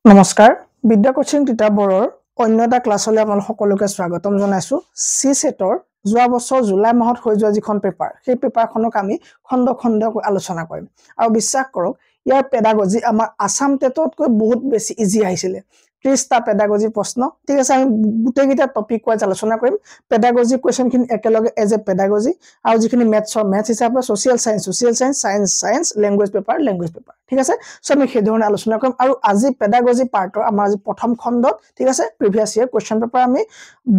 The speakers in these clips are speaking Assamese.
নমস্কাৰ বিদ্যা কোচিং তিতাবৰৰ অন্য এটা ক্লাছলৈ আপোনালোক সকলোকে স্বাগতম জনাইছো সি সেটৰ যোৱা বছৰ জুলাই মাহত হৈ যোৱা যিখন পেপাৰ সেই পেপাৰখনক আমি খণ্ড খণ্ডকৈ আলোচনা কৰিম আৰু বিশ্বাস কৰক ইয়াৰ পেডাগজি আমাৰ আসাম টেটতকৈ বহুত বেছি ইজি আহিছিলে 30টা পেডাগজি প্ৰশ্ন ঠিক আছে আমি গুটেগিটা টপিক ওয়াইজ আলোচনা কৰিম পেডাগজি কোৱেশ্চন খিনি একেলগে এজ এ পেডাগজি আৰু যিখিনি মেথছৰ মেথছ হিচাপে সোশিয়াল সায়েন্স ল্যাঙ্গুৱেজ পেপাৰ ঠিক আছে সো আমি হেধৰণে আলোচনা কৰিম আৰু আজি পেডাগজি পাৰ্টৰ আমাৰ আজি প্ৰথম খণ্ডত ঠিক আছে প্ৰিভিয়াস ইয়াৰ কোৱেশ্চন পেপাৰ আমি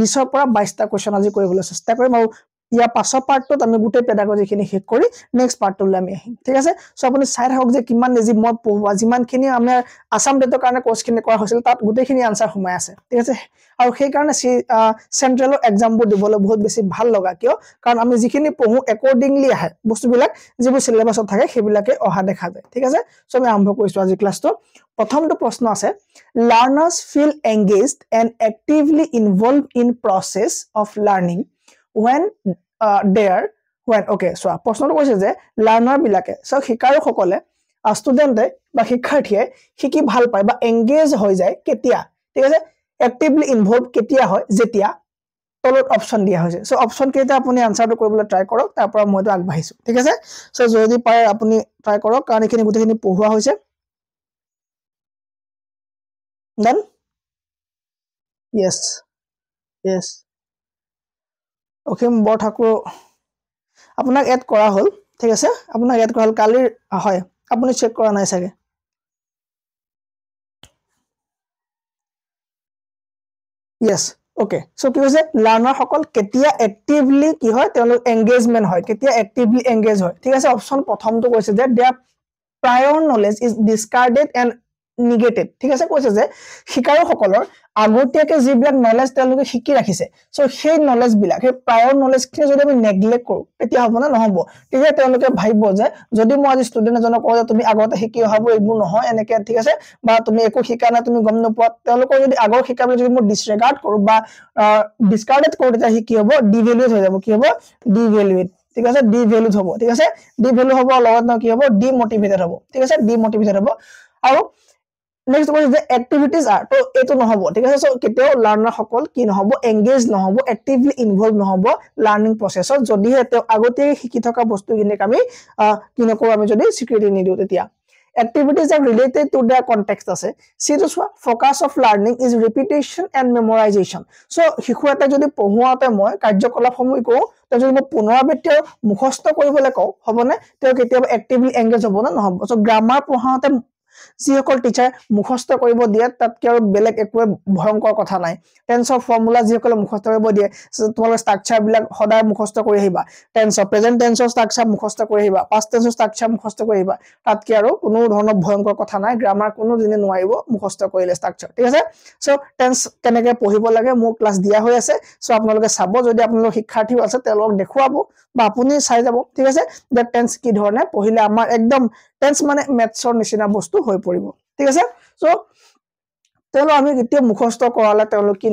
20 পৰা 22টা কোৱেশ্চন আজি কৰিবলৈ চেষ্টা কৰিম আৰু ইয়া পাছৰ পাৰ্টত আমি গুটে পেডাগজি খিনি শেষ কৰি নেক্সট পাৰ্টলৈ আমি আহিম ঠিক আছে সো আপুনি চাই থাকক যে কিমান নেজি মই পঢ়োৱা যিমানখিনি আমাৰ আসাম টেটৰ কাৰণে কোৰ্সখিনি কৰা হৈছিল তাত গুটেখিনি আনসাৰ সোমাই আছে ঠিক আছে আৰু সেই কাৰণে সেন্ট্ৰেলৰ এক্সামবোৰ দিবলৈ বহুত বেছি ভাল লগা কিয় কাৰণ আমি যিখিনি পঢ়ো একৰ্ডিংলি আহে বস্তুবিলাক যিবোৰ সিলেবাসত থাকে সেইবিলাকে অহা দেখা যায় ঠিক আছে সো আমি আৰম্ভ কৰিছো আজি ক্লাছটো প্ৰথমটো প্ৰশ্ন আছে learners feel engaged and actively involved in process of learning when okay so প্ৰশ্নটো কৈছে যে লাৰ্নাৰ বিলাকে সো শিকাৰু সকলে ষ্টুডেন্টে বা শিক্ষাৰ্থীয়ে শিকি ভাল পায় বা এংগেজ হৈ যায় কেতিয়া ঠিক আছে এক্টিভলি ইনভলভ কেতিয়া হয় যেতিয়া তলত অপচন দিয়া হৈছে সো অপচন কেইটা আপুনি আনসাৰটো কৰিবলৈ ট্ৰাই কৰক তাৰ পৰা মইতো আগবাঢ়িছো ঠিক আছে সো যদি পাৰে আপুনি ট্ৰাই কৰক কাৰণ এখিনি গুটেখিনি পঢ়ুৱা হৈছে then yes okay বৰ ঠাকুৰ আপোনাক এড কৰা হল ঠিক আছে আপোনাক এড কৰা হল কালি হয় আপুনি চেক কৰা নাই সাগে yes okay so কি হৈছে লাৰ্নাৰ সকল কেতিয়া এক্টিভলি কি হয় তেওঁলোক এংগেজমেন্ট হয় কেতিয়া এক্টিভলি এংগেজ হয় ঠিক আছে অপচন প্ৰথমটো কৈছে যে their prior knowledge is discarded and negated ঠিক আছে কৈছে যে শিকাৰু সকলৰ আগতিয়াকে যিবিলাক নলেজ তেওঁলোকে শিকি ৰাখিছে সো সেই নলেজ বিলাক সেই প্ৰায়ৰ নলেজ খিনি যদি আমি নেগলেক্ট কৰো তেতিয়া হ'ব না নহব তেতিয়া তেওঁলোকে ভাবিব যে যদি মই আজি ষ্টুডেন্ট এজনক কওঁ যে তুমি আগতে শিকি হব এইবোৰ নহয় এনেকে ঠিক আছে বা তুমি একো শিকা না তুমি গম নপোৱা তেওঁলোকৰ যদি আগৰ শিকাবলৈ যদি মই ডিসৰেগাৰ্ড কৰো বা ডিসকাৰ্ডেড কৰো তেতিয়া কি হ'ব ডিভ্যালুয়েট হৈ যাব কি হ'ব ডিভ্যালুয়েট ঠিক আছে ডিভ্যালুড হ'ব ঠিক আছে ডিভ্যালু হ'ব লগত ন কি হ'ব ডিমোটিভেটেড হ'ব ঠিক আছে ডিমোটিভেটেড হ'ব আৰু নেক্সট কৈছে যে এক্টিভিটিজ আৰ তো এটো নহব ঠিক আছে সো কেতিয়াও লাৰ্নাৰ সকল কি নহব এংগেজ নহব এক্টিভলি ইনভলভ নহব লাৰ্নিং প্ৰসেছত যদি হেতে আগতে শিকি থকা বস্তুখিনিক আমি কি নকৰো আমি যদি স্বীকৃতি নিদিও তেতিয়া activities are related to their context আছে সিটো focus of learning is repetition and memorization so শিশু এটা যদি পঢ়ুৱাতে মই কাৰ্যকলাপ সমূহ কও তে যদি মই পুনৰাবৃত্তি মুখস্থ কৰিবলৈ কও হবনে তে কেতিয়াবা actively engage হ'ব না নহব so গ্ৰামাৰ পঢ়াওতে যিসকল টিচাৰ মুখস্থ কৰিব দিয়ে তাত কি আৰু বেলেগ একো ভয়ংকৰ কথা নাই টেন্সৰ ফৰ্মুলা যিসকল মুখস্থ কৰিব দিয়ে তোমালোক ষ্ট্ৰাকচাৰ বিলাক সদায় মুখস্থ কৰি আহিবা টেন্সৰ প্ৰেজেন্ট টেন্সৰ ষ্ট্ৰাকচাৰ মুখস্থ কৰি আহিবা পাষ্ট টেন্সৰ ষ্ট্ৰাকচাৰ মুখস্থ কৰি আহিবা তাত কি আৰু কোনো ধৰণৰ ভয়ংকৰ কথা নাই গ্ৰামাৰ কোনো দিনে নোৱাৰিব মুখস্থ কৰিলে ষ্ট্ৰাকচাৰ ঠিক আছে সো টেন্স কেনেকৈ পঢ়িব লাগে মোৰ ক্লাছ দিয়া হৈ আছে সো আপোনালোকে চাব যদি আপোনালোক শিক্ষাৰ্থী আছে তেওঁলোক দেখুৱাব বা আপুনি চাই যাব ঠিক আছে যে টেন্স কি ধৰণে পঢ়িলে আমাৰ একদম টেন্স মানে মেথছৰ নিচিনা বস্তু হৈ পৰিব ঠিক আছে সো তেলো আমি কেতিয়া মুখস্থ কৰালে তেওঁলোক কি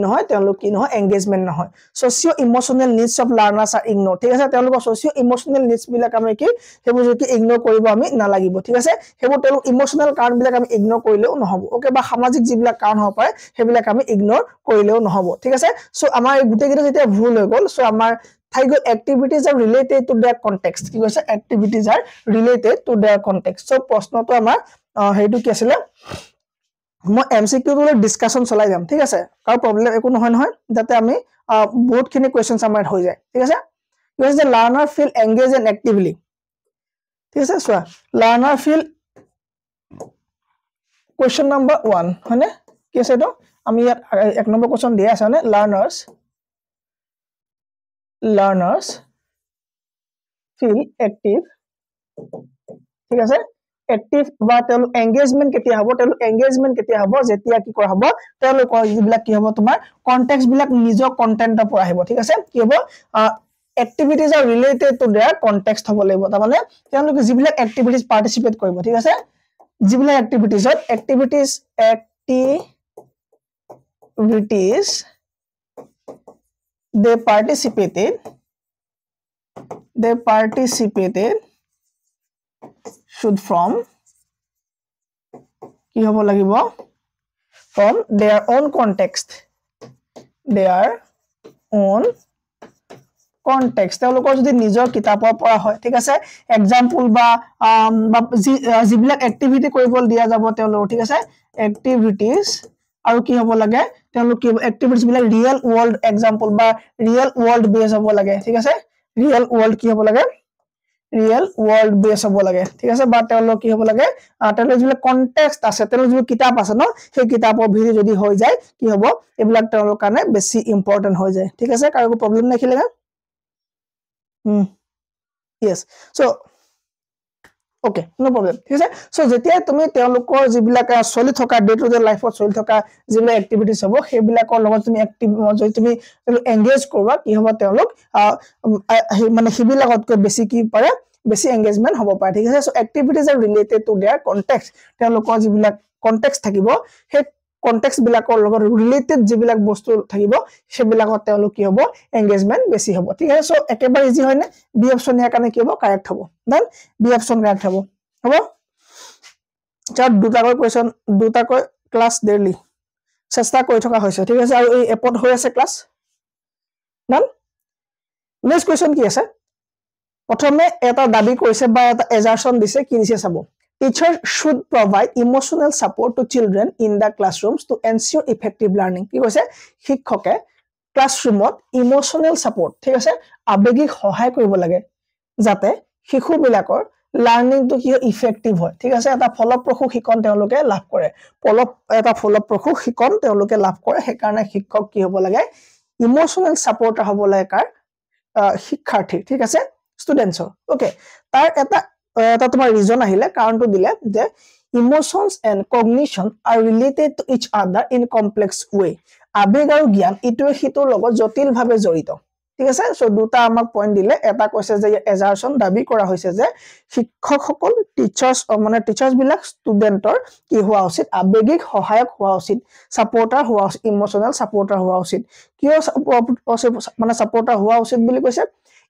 নহয় এংগেজমেন্ট নহয় socio emotional needs of learners are ignore ঠিক আছে তেওঁলোকৰ সোশিও ইমোশনাল নিডস বিলাক আমি কি হেবু যদি ইগনোৰ কৰিব আমি নালাগিব ঠিক আছে হেবু তেওঁলোক ইমোশনাল কাৰণ বিলাক আমি ইগনোৰ কৰিলেও নহব ওকে বা সামাজিক যিবিলাক কাৰণ হ'ব পাৰে হেবিলাক আমি ইগনোৰ কৰিলেও নহব ঠিক আছে সো আমাৰ এই গুটেকিটা যেতিয়া ভুল হৈ গল সো আমাৰ Thaigo activities are related to their context কি কৈছে activities are related to their context so প্ৰশ্নটো আমাৰ হেইটো কি আছিল মই এমসিকিউ ৰ ডিসকাশন চলাই যাম ঠিক আছে কাৰ প্ৰবলেম একো নহয় যাতে আমি বহুত খিনি কোৱেশ্চনছ আমাৰ হৈ যায় ঠিক আছে because the learner feel engaged and actively ঠিক আছে so learner feel question number 1 হয়নে কি আছে তো আমি ইয়াত এক নম্বৰ কোৱেশ্চন দিয়া আছে মানে learners feel active ঠিক আছে active বা তেল engagement কেতিয়া হ'ব তেল engagement কেতিয়া হ'ব যেতিয়া কি কৰা হ'ব তেল যিবিলাক কি হ'ব তোমাৰ কনটেক্সট বিলাক নিজৰ কন্টেন্টৰ পৰা আহিব ঠিক আছে কি হ'ব activities are related to their context হ'ব লাগিব তাৰ মানে তেওঁলোকে যিবিলাক activities participate কৰিব ঠিক আছে যিবিলাক activities they participated should from কি হ'ব লাগিব from their own context, their own context তেওঁলোকৰ যদি নিজৰ কিতাপৰ পৰা হয় ঠিক আছে एग्जांपल বা যিবিলাক এক্টিভিটি কৰিব দিয়া যাব তেওঁলোক ঠিক আছে এক্টিভিটিজ আৰু কি হ'ব লাগে তেওঁলোক কি এক্টিভিটিজ বিলাক ৰিয়েল ওয়াৰ্ল্ড एग्जांपल বা ৰিয়েল ওয়াৰ্ল্ড বেস হ'ব লাগে ঠিক আছে ৰিয়েল ওয়াৰ্ল্ড কি হ'ব লাগে ৰিয়েল ওয়ার্ল্ড বেস হ'ব লাগে ঠিক আছে বা তেওঁলোক কি হ'ব লাগে তেওঁলোকৰ যিবিলাক কনটেক্সট আছে তেওঁলোকৰ যিবিলাক কিতাপ আছে ন সেই কিতাপৰ ভিতৰত যদি হৈ যায় কি হ'ব এইবিলাক তেওঁলোকৰ কাৰণে বেছি ইম্পৰ্টেন্ট হৈ যায় ঠিক আছে কাৰো problem নাখিলে yes so okay no problem ঠিক আছে so যেতিয়া তুমি তেওঁলোকৰ যিবিলাক চলি থকা ডে টু ডে লাইফত চলি থকা যিবিলাক এক্টিভিটিজ হ'ব সেইবিলাকৰ লগত তুমি এক্টিভ যদি তুমি এংগেজ কৰবা কি হ'ব তেওঁলোক মানে হিবিলাকতকৈ বেছি কি পাৰে বেছি এংগেজমেন্ট হ'ব পাৰে ঠিক আছে so activities are related to their context তেওঁলোকৰ যিবিলাক কনটেক্সট থাকিব সেই কনটেক্সট বিলাকৰ লগত ৰিলেটেড যিবিলাক বস্তু থাকিব সেবিলাকত তেওঁলোক কি হ'ব এংগেজমেন্ট বেছি হ'ব ঠিক আছে সো একেবাৰে ইজি হয় না বি অপচন ইয়াৰ কাৰণে কি হ'ব কাৰেক্ট হ'ব দেন বি অপচন কাৰেক্ট হ'ব চাৰ দুটাকৈ কোৱেশ্চন দুটাকৈ ক্লাস ডেইলি চেষ্টা কৰি থকা হৈছে ঠিক আছে আৰু এই এপত হৈ আছে ক্লাস দেন নেক্সট কোৱেশ্চন কি আছে প্ৰথমে এটা দাবী কৰিছে বা এটা এজাৰশন দিছে কি দিছে চাব Teachers should provide emotional support to children in the classrooms to ensure effective learning. কি কৈছে শিক্ষকে ক্লাসৰুমত ইমোশনাল সাপোৰ্ট ঠিক আছে আবেগিক সহায় কৰিব লাগে যাতে শিশুবিলাকৰ লাৰ্নিংটো কি ইফেক্টিভ হয় ঠিক আছে এটা ফলপ্ৰসূ শিক্ষণ তেওঁলোকে লাভ কৰে এটা ফলপ্ৰসূ শিক্ষণ তেওঁলোকে লাভ কৰে সেই কাৰণে শিক্ষক কি হ'ব লাগে ইমোশনাল সাপোৰ্ট হ'ব লাগে কাৰ শিক্ষাৰ্থী ঠিক আছে ষ্টুডেন্টছৰ ওকে তাৰ এটা তোমাৰ ৰিজন আহিলে কাৰণটো দিলে যে emotions and cognition are related to each other in complex way আবেগ আৰু জ্ঞান ইটোৱে সিটোৰ লগত জটিলভাৱে জড়িত ঠিক আছে সো দুটা আমাক পইণ্ট দিলে এটা কৈছে যে এজাৰশন দাবী কৰা হৈছে যে শিক্ষকসকল টিচাৰ্ছ বিলাক ষ্টুডেন্টৰ কি হোৱা উচিত আবেগিক সহায়ক হোৱা উচিত সাপোৰ্টাৰ হোৱা উচিত ইমোশনাল সাপোৰ্টাৰ হোৱা উচিত কিয় মানে সাপোৰ্টাৰ হোৱা উচিত বুলি কৈছে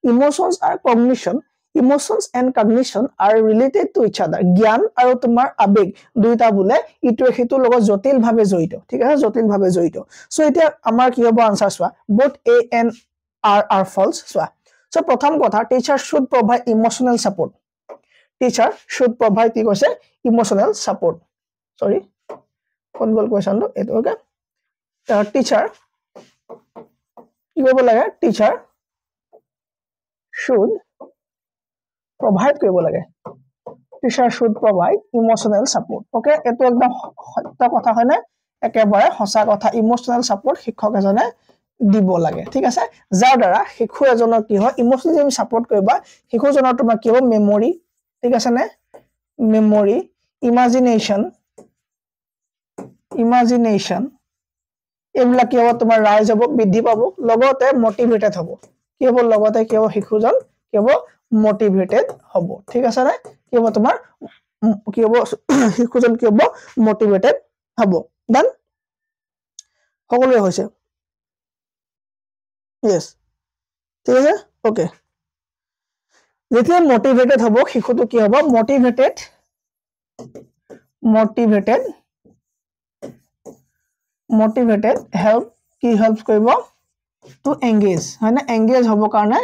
ইমোশনস আৰু cognition Emotions and cognition are related to each other. জ্ঞান আৰু তোমাৰ আবেগ দুইটা বুলে ইটোৱে সিটোৰ লগত জটিলভাৱে জড়িত ঠিক আছে জটিলভাৱে জড়িত সো এতিয়া আমাৰ কি হ'ব আনসাৰ চোৱা both A and R are false চোৱা সো প্ৰথম কথা teacher should provide emotional support teacher should provide কি কৈছে emotional support sorry কোন গল কোৱেশ্চনটো এটো ওকে teacher কি কৰিব লাগে teacher should provide কৰিব লাগে teacher should provide emotional support okay এটো একদম সত্য কথা হয় না একেবাৰে সঁচা কথা ইমোশনাল সাপোৰ্ট শিক্ষক এজনে দিব লাগে ঠিক আছে যাৰ দ্বাৰা শিশু এজনৰ কি হয় ইমোশনালি সাপোৰ্ট কৰিবা শিশুজনৰ তোমাৰ কি হ'ব মেমৰি ঠিক আছে নে মেমৰি ইমাজিনেশন এইবিলাক কি হ'ব তোমাৰ ৰাইজ হ'ব বৃদ্ধি পাব লগতে মোটিভেটেড হ'ব কি হ'ব লগতে কি হ'ব শিশুজন কি হ'ব মোটিভেটেড হ'ব ঠিক আছে না কি হ'ব তোমাৰ কি হ'ব শিশুজন কি হ'ব মোটিভেটেড হ'ব দেন সকলোৱে হৈছে yes ঠিক আছে ওকে যেতিয়া মোটিভেটেড হ'ব শিশুটো কি হ'ব মোটিভেটেড হেল্প কি হেল্প কৰিব টু এংগেজ হয় না এংগেজ হ'ব কাৰণে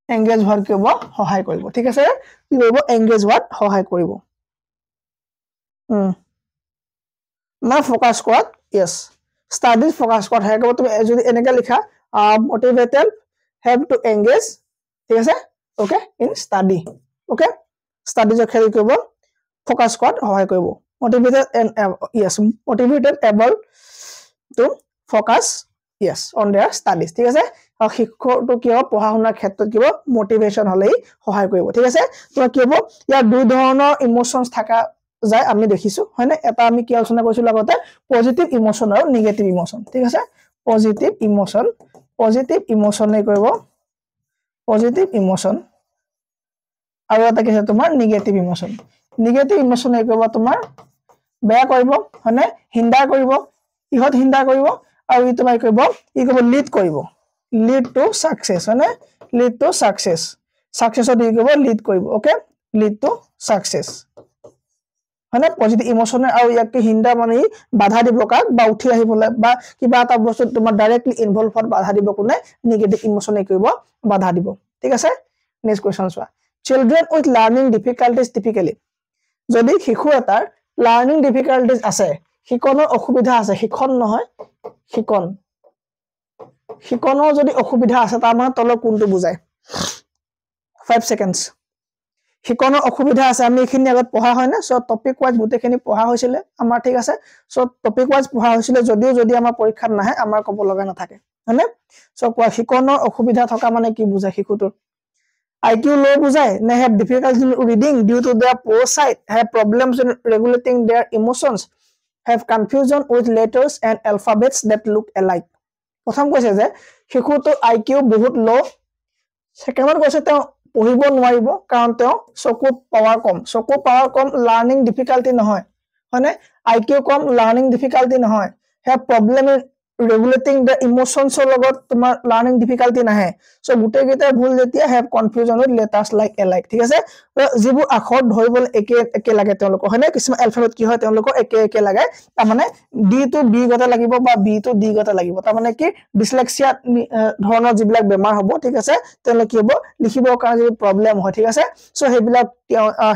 এংগেজ হোৱাৰ কি হ'ব সহায় কৰিব ঠিক আছে কি কৰিব এংগেজ হোৱাত সহায় কৰিব না ফোকাস কৰাত yes studies ফোকাস কৰাত সহায় কৰিব তুমি যদি এনেকৈ লিখা motivated help to engage ঠিক আছে okay in study okay studies খেলি কৰিব ফোকাস কৰাত সহায় কৰিব motivated and yes motivated able to focus yes on their studies ঠিক আছে শিক্ষকটো কি হ'ব পঢ়া শুনাৰ ক্ষেত্ৰত কি হ'ব মোটিভেশন হলেই সহায় কৰিব ঠিক আছে তোমাৰ কি হ'ব ইয়াৰ দুই ধৰণৰ ইমোশনস থাকা যায় আমি দেখিছো হয় না এটা আমি কি আলোচনা কৰিছিল আগতে পজিটিভ ইমোশন আৰু নেগেটিভ ইমোশন ঠিক আছে পজিটিভ ইমোশন নাই কৰিব পজিটিভ ইমোশন আৰু এটা কি আছে তোমাৰ নেগেটিভ ইমোশন নাই কৰিব তোমাৰ বেয়া কৰিব হয় না হিন্দা কৰিব ইহত হিন্দা কৰিব আৰু ই তোমাৰ কৰিব lead to success হয় না lead to success দি কৰিব lead কৰিব okay lead to success হয়নে পজিটিভ ইমোশনে আৰু ইয়াকে হিন্দা মানে বাধা দিব কাক বা উঠি আহিবলৈ বা কিবা এটা বস্তু তোমাৰ ডাইৰেক্টলি ইনভলভ হোৱাত বাধা দিব কোনে নেগেটিভ ইমোশনে কৰিব বাধা দিব ঠিক আছে নেক্সট কোৱেশ্চন চোৱা children with learning difficulties typically যদি শিশু এটাৰ লাৰ্নিং ডিফিকাল্টিজ আছে শিকনৰ অসুবিধা আছে শিখন নহয় শিকনৰ যদি অসুবিধা আছে তাৰ মানে তলৰ কোনটো বুজায় 5 সেকেন্ডস শিকনৰ অসুবিধা আছে আমি এখিনি আগত পঢ়া হয় না সো টপিক ওয়াইজ গুটেখিনি পঢ়া হৈছিল আমাৰ ঠিক আছে সো টপিক ওয়াইজ পঢ়া হৈছিল যদিও যদি আমাৰ পৰীক্ষাত নাহে আমাৰ কব লগা নাথাকে হয়নে সো কোৱা শিকনৰ অসুবিধা থকা মানে কি বুজায় শিশুটোৰ IQ low বুজায় they have difficulty in reading due to their poor sight have problems in regulating their emotions have confusion with letters and alphabets that look alike প্ৰথম কৈছে যে শিশুটোৰ IQ বহুত লো সেকেন্ডত কৈছে তেওঁ পঢ়িব নোৱাৰিব কাৰণ তেওঁ চকু পাৱাৰ কম লাৰ্নিং ডিফিকাল্টি নহয় হয়নে IQ কম লাৰ্নিং ডিফিকাল্টি নহয় have problem in regulating the emotions লগত তোমাৰ লাৰ্নিং ডিফিকাল্টি নাহে সো গুটে গিটা ভুল যেতিয়া have confusion with letters like alike ঠিক আছে যিবোৰ আখৰ ধৰিবলৈ একে লাগে তেওঁলোকৰ হয়নে কিছুমান এলফাবেট কি হয় তেওঁলোকৰ একে লাগে তাৰ মানে D to B গতে লাগিব বা B to D গতে লাগিব তাৰ মানে কি ডিসলেক্সিয়া ধৰণৰ যিবিলাক বেমাৰ হ'ব ঠিক আছে তেওঁলোক কি হ'ব লিখিবৰ কাৰণে যে প্ৰবলেম হয় ঠিক আছে সো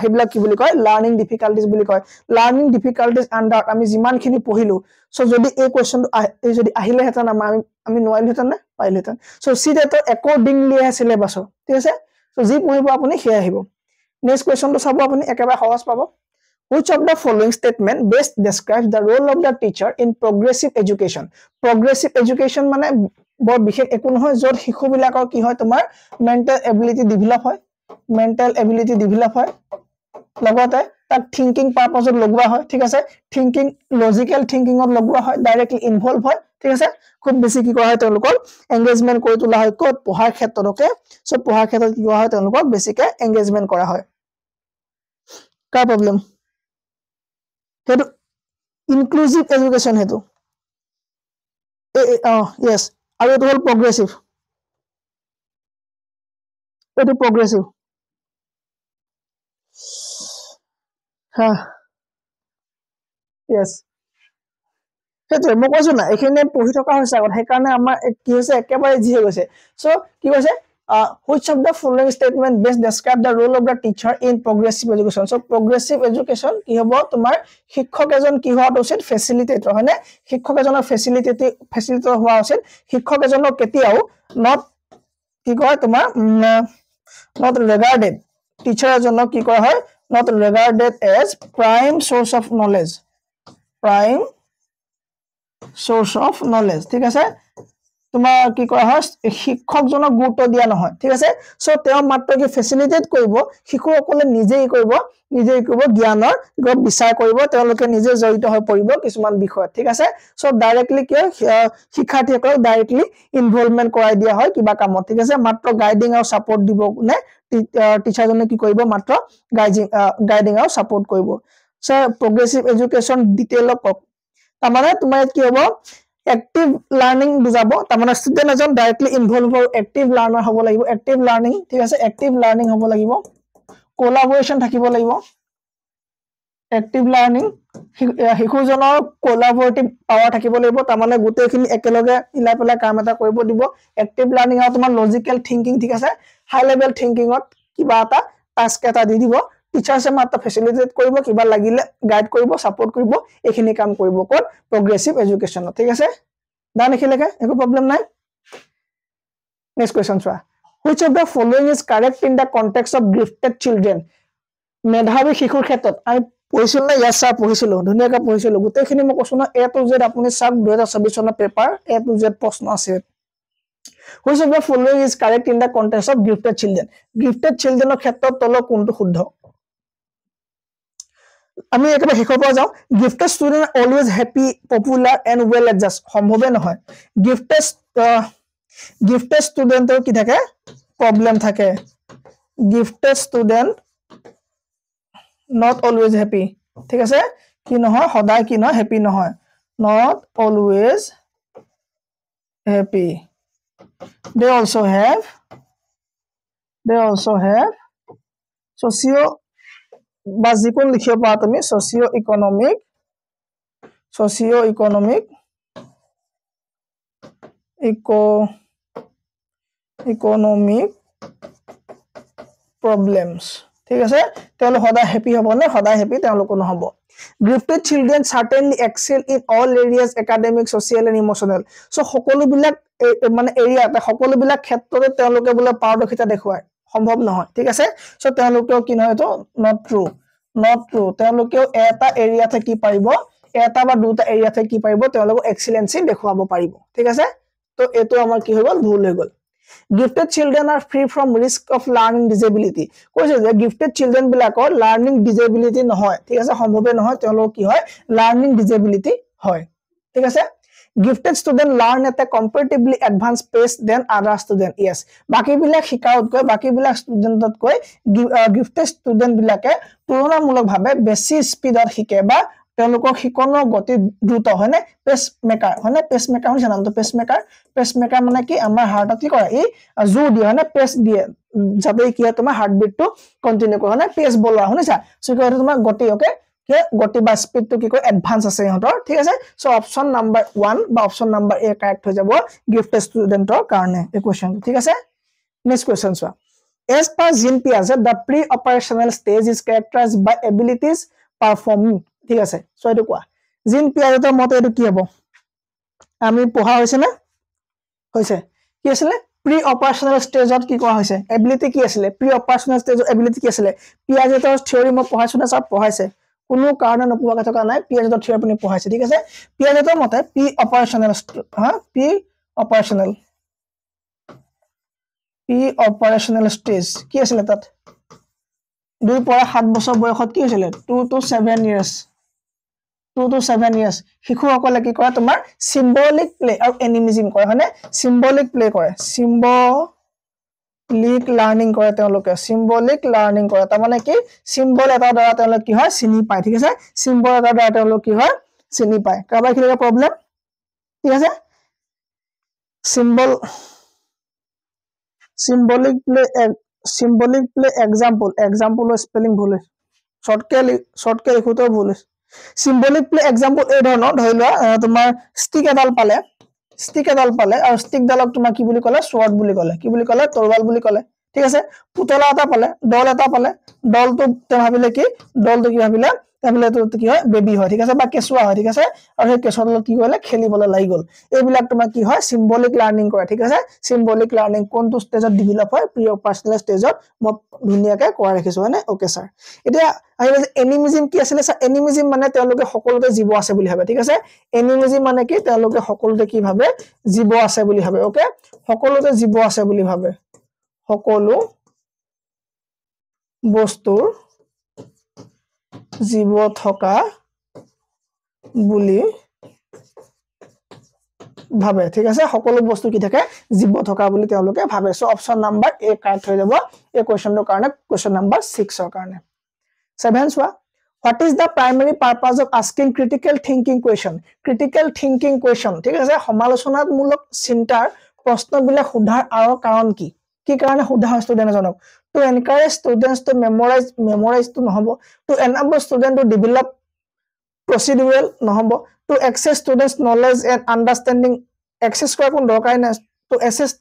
হেবিলাক কি বুলি কয় লাৰ্নিং ডিফিকাল্টিজ বুলি কয় লাৰ্নিং ডিফিকাল্টিজ আন্ডাৰ আমি যিমানখিনি পঢ়িলো সো যদি এই কোৱেশ্চনটো যদি আহিলে হেতন আমি নোৱাৰিলো হেতন না পাইলো হেতন সো সি দ্যাট অ্যাকৰ্ডিংলি সিলেবাস ঠিক আছে সো যি পঢ়িব আপুনি হে আহিব নেক্সট কোৱেশ্চনটো চাব আপুনি একেবাৰে সহজ পাব which of the following statement best describes the role of the teacher in progressive education মানে বৰ বিশেষ একো নহয় যত শিশু বিলাকৰ কি হয় তোমাৰ মেন্টাল এবিলিটি ডেভেলপ হয় লগতে তাক থিংকিং পাৰপাছত লগোৱা হয় ঠিক আছে থিংকিং লজিক্যাল থিংকিংত লগোৱা হয় ডাইৰেক্টলি ইনভলভ হয় ঠিক আছে খুব বেছি কি কৰা হয় তেওঁলোকৰ এংগেজমেন্ট কৰি তোলা হয় ক'ত পঢ়াৰ ক্ষেত্ৰতকে সো পঢ়াৰ ক্ষেত্ৰত কি কৰা হয় তেওঁলোকক বেছিকে এংগেজমেন্ট কৰা হয় কা প্ৰবলেম হেতু ইনক্লুসিভ এডুকেশন হেতু yes আৰু এটো হল progressive হা yes হেতু মই কৈছো না এখানে পঢ়ি থকা হৈছে আগত সেই কাৰণে আমাৰ কি হৈছে একেবাৰে জি হৈ গৈছে সো কি কৈছে which of the following statement best describe the role of the teacher in progressive education so progressive education কি হ'ব তোমাৰ শিক্ষক এজন কি হোৱা উচিত ফেসিলিটেটৰ হয়নে শিক্ষক এজনৰ ফেসিলিটেটৰ হোৱা উচিত শিক্ষক এজনৰ কেতিয়াও not কি কয় তোমাৰ not regarded teacher এজনক কি কৰা হয় not regarded as prime source of knowledge ঠিক আছে তোমাৰ কি কৰা হয় শিক্ষকজনক গুৰুত্ব দিয়া নহয় ঠিক আছে সো তেওঁ মাত্ৰ কি ফেসিলিটেট কৰিব শিশুসকলে নিজেই কৰিব জ্ঞানৰ বিচাৰ কৰিব তেওঁলোকে নিজে জড়িত হৈ পৰিব কিছুমান বিষয়ত ঠিক আছে সো ডাইৰেক্টলি কি শিক্ষাৰ্থীসকলক ডাইৰেক্টলি ইনভলভমেন্ট কৰাই দিয়া হয় কিবা কামত ঠিক আছে মাত্ৰ গাইডিং আৰু সাপোৰ্ট দিব নে টিচাৰজনে কি কৰিব মাত্ৰ গাইডিং আৰু সাপোৰ্ট কৰিব সো progressive education ডিটেইলত তামানে তোমাৰ কি হ'ব এক্টিভ লাৰ্নিং বুজাব তামানে ষ্টুডেন্ট এজন ডাইৰেক্টলি ইনভলভ হৈ এক্টিভ লাৰ্নাৰ হ'ব লাগিব এক্টিভ লাৰ্নিং ঠিক আছে এক্টিভ লাৰ্নিং হ'ব লাগিব কোলাবোৰেচন থাকিব লাগিব এক্টিভ লাৰ্নিং শিশুজনৰ কোলাবোৰেটিভ পাৱাৰ থাকিব লাগিব তামানে গুটেখিনি একেলগে ইলাই পেলাই কাম এটা কৰিব দিব এক্টিভ লাৰ্নিং আৰু তোমাৰ লজিক্যাল থিংকিং ঠিক আছে হাই লেভেল থিংকিংত কিবা এটা টাস্ক এটা দি দিব টিচাৰছে মাত্ৰ ফেসিলিটেট কৰিব কিবা লাগিলে গাইড কৰিব সাপোৰ্ট কৰিব এখিনি কাম কৰিব কোন progressive education ঠিক আছে দান এখিলেকে একো প্ৰবলেম নাই নেক্সট কোৱেশ্চন চোৱা which of the following is correct in the context of gifted children মেধাৱী শিশুৰ ক্ষেত্ৰত আমি পঢ়িছিল না ইয়াৰ স্যাৰ পঢ়িছিল ধুনিয়াকৈ পঢ়িছিল গুটেখিনি মই কৈছো না A to Z আপুনি সব 2024 চনৰ পেপাৰ A to Z প্ৰশ্ন আছে which of the following is correct in the context of gifted childrenৰ ক্ষেত্ৰত তলৰ কোনটো শুদ্ধ আমি একেবাৰে শেষৰ পৰা যাও gifted student are always happy popular and well adjusted সম্ভৱে নহয় gifted studentৰ কি থাকে প্ৰবলেম থাকে gifted student not always happy ঠিক আছে কি নহয় সদায় কি নহয় হ্যাপি নহয় not always happy they also have বা যিকোন লিখিব পাৰা তুমি সোশিও ইকোনমিক problems ঠিক আছে তেওঁলোক সদায় হ্যাপি হ'ব নে সদায় হ্যাপি তেওঁলোক নহব gifted children certainly excel in all areas academic social and emotional so সকলো বিলাক মানে এৰিয়াতে সকলো বিলাক ক্ষেত্ৰতে তেওঁলোকে বলে পাৰদৰ্শিতা দেখুৱায় সম্ভৱ নহয় ঠিক আছে সো তেওঁলোকেও কি নহয় তো not true তেওঁলোকেও এটা এৰিয়াতে কি পাৰিব এটা বা দুটা এৰিয়াতে কি পাৰিব তেওঁলোক এক্সেলেন্সি দেখুৱাব পাৰিব ঠিক আছে তো এটো আমাৰ কি হৈ গল ভুল হৈ গল gifted children are free from risk of learning disability কৈছে যে gifted children বিলাকৰ learning disability নহয় ঠিক আছে সম্ভৱে নহয় তেওঁলোক কি হয় learning disability হয় ঠিক আছে gifted student learn at a comparatively advanced pace than other student yes বাকি বিলাক শিকাওতকৈ বাকি বিলাক ষ্টুডেন্টতকৈ gifted student বিলাকে তুলনামূলক ভাৱে বেছি স্পিডত শিকে বা তেওঁলোকৰ শিকনৰ গতি দ্ৰুত হয় নে পেস মেকাৰ হৈছে নামটো পেস মেকাৰ মানে কি আমাৰ হাৰ্টত কি কৰে এই জোৰ দিয়ে হয় নে পেস দিয়ে যাতে কি হয় তোমাৰ হাৰ্টবিট টু কন্টিনিউ কৰে হয় নে পেস বলোৱা শুনিছা সো কি হয় তোমাৰ গতি ওকে কে গতি বা স্পিড টু কি কয় এডভান্স আছে ইহঁতৰ ঠিক আছে সো অপচন নাম্বাৰ 1 বা অপচন নাম্বাৰ এ কাৰেক্ট হৈ যাব গিফটেড ষ্টুডেন্টৰ কাৰণে এই কোৱেশ্চন ঠিক আছে নেক্সট কোৱেশ্চন চোৱা as per Jean Piaget the pre-operational stage is characterized by abilities performing ঠিক আছে সো এটো কোৱা Jean Piagetৰ মতে এটো কি হ'ব আমি পঢ়া হৈছে না হৈছে কি আছিল pre-operational stage কি কোৱা হৈছে এবিলিটি কি আছিল pre-operational stage এবিলিটি কি আছিল Piagetৰ থিওৰি মই পঢ়াইছো না সব পঢ়াইছে কোনো কাৰণ নপঢ়া থকা নাই Piagetৰ থিওৰি আপুনি পঢ়াইছে ঠিক আছে Piagetৰ মতে pre-operational stage কি আছিল তাত 2 পৰা 7 বছৰ বয়সত কি হৈছিল 2 to 7 years শিশুসকলে কি কৰে তোমাৰ symbolic play আৰু animism কৰে হয়নে symbolic play কৰে symbolic learning কৰে তেওঁলোকে symbolic learning কৰে তাৰ মানে কি symbol এটা দ্বাৰা তেওঁলোক কি হয় চিনি পায় ঠিক আছে symbol এটা দ্বাৰা তেওঁলোক কি হয় চিনি পায় কাবা কি প্ৰবলেম ঠিক আছে symbolic play example spelling ভুল shortcut লিখোতো ভুল symbolic play example এই ধৰণৰ ধৰিলোৱা তোমাৰ stick এডাল পালে আৰু stick ডালক তোমাৰ কি বুলি ক'লে sword বুলি ক'লে কি বুলি ক'লে তৰৱাল বুলি ক'লে ঠিক আছে পুতলা এটা পালে দলটো তে ভাবিলে কি দলটো কি ভাবিলে তো কি হয় বেবি হয় ঠিক আছে বা কেঁচুৱা হয় ঠিক আছে আৰু সেই কেঁচুৱাটো কি হ'লে খেলিবলৈ লাগি গল এইবিলাক তোমাৰ কি হয় symbolic learning কৰে ঠিক আছে symbolic learning কোনটো ষ্টেজত ডেভেলপ হয় pre-operational ষ্টেজত মই ধুনিয়াকে কোৱা ৰাখিছো হয়নে ওকে স্যাৰ এতিয়া আহিলে animism কি আছিল স্যাৰ animism মানে তেওঁলোকে সকলোতে জীৱ আছে বুলি ভাবে ঠিক আছে animism মানে কি তেওঁলোকে সকলোতে কি ভাবে জীৱ আছে বুলি ভাবে ওকে সকলোতে জীৱ আছে বুলি ভাবে সকলো বস্তুৰ জীৱ থকা বুলি ভাবে ঠিক আছে সকলো বস্তু কি থাকে জীৱ থকা বুলি তেওঁলোকে ভাবে সো অপচন নাম্বাৰ এ কাৰেক্ট হৈ যাব এই কোৱেশ্চনটোৰ কাৰণে কোৱেশ্চন নাম্বাৰ 6 ৰ কাৰণে 7 চোৱা what is the primary purpose of asking critical thinking question ঠিক আছে সমালোচনামূলক চিন্তাৰ প্ৰশ্নবিলাক সোধাৰ আৰু কাৰণ কি কাৰণে সোধা হয় ষ্টুডেন্টজনক to encourage students to memorize to নহব to enable students to develop procedural নহব to access students knowledge and understanding access কৰা কোন দৰকাৰ নাই to assess